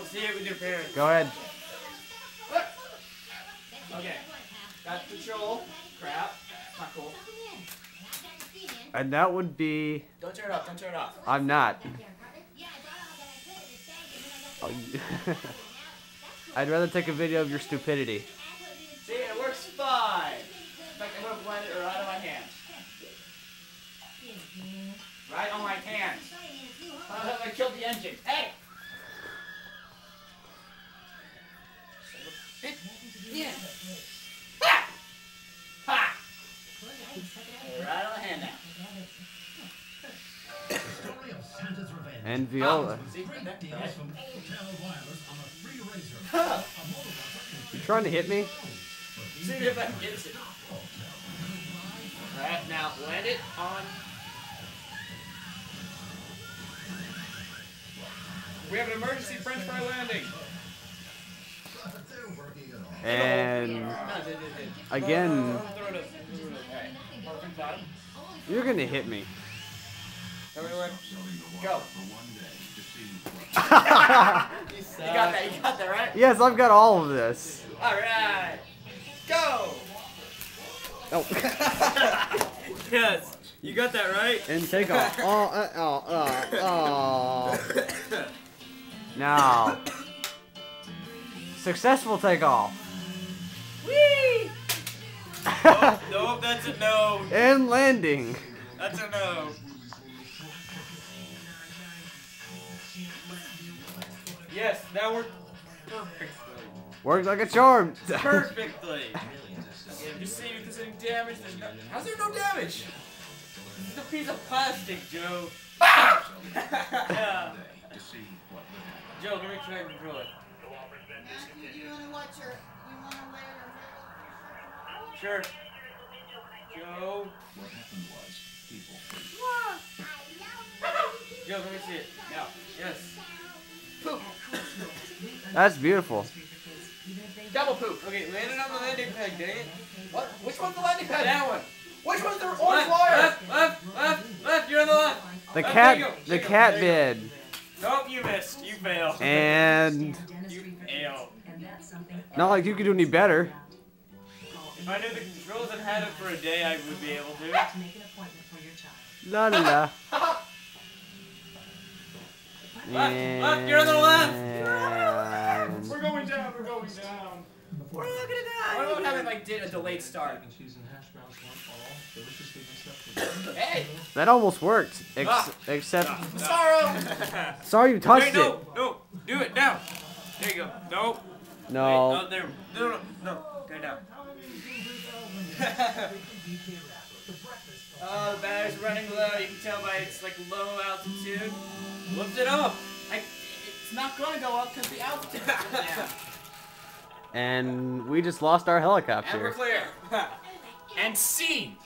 see it with your parents. Go ahead. Okay. Got control. Crap. Not cool. And that would be... Don't turn it off. Don't turn it off. I'm not. Oh, I'd rather take a video of your stupidity. See, it works fine. In fact, I'm going to blend it right on my hand. Right on my hand. I killed the engine. Hey! Yeah. Ha! Ha! Right on the hand now. And Viola. You trying to hit me? See if I can get it. Alright, now land it on. We have an emergency French fry landing. And again, you're gonna hit me. Go. You got that, right? Yes, I've got all of this. Alright. Go! Oh. Yes, you got that right. And take off. Now. Successful takeoff. Whee! Nope, that's a no. And landing. That's a no. Yes, that worked perfectly. Works like a charm. Perfectly. Just see if there's any damage. There's no. How's there no damage? This is a piece of plastic, Joe. Ah! Joe, let me try and control it. Sure. Joe. What happened was people. Joe, let me see it. Now. Yes. Poop. That's beautiful. Double poop. Okay, land it on the landing pad, dang it. What? Which one's the landing pad? That one. Which one's the orange wire? Left. You're on the left. The Left, cat. there you go. The cat bid. Nope, you missed. You failed. And. You failed. Not like you could do any better. If I knew the controls and had it for a day, I would be able to. La la la. Left, you're on the left. And We're going down. We're going down. We're not gonna die. What about having like did a delayed start? Hey. that almost worked. Except. Sorrow. Sorry you touched Wait, no, no. Do it now. There you go. Nope. No. Wait, oh, there. No. Go down. Oh, the battery's running low. You can tell by its like low altitude. Lift it up. It's not gonna go up because the altitude is down. And we just lost our And we're helicopter. clear. And scene.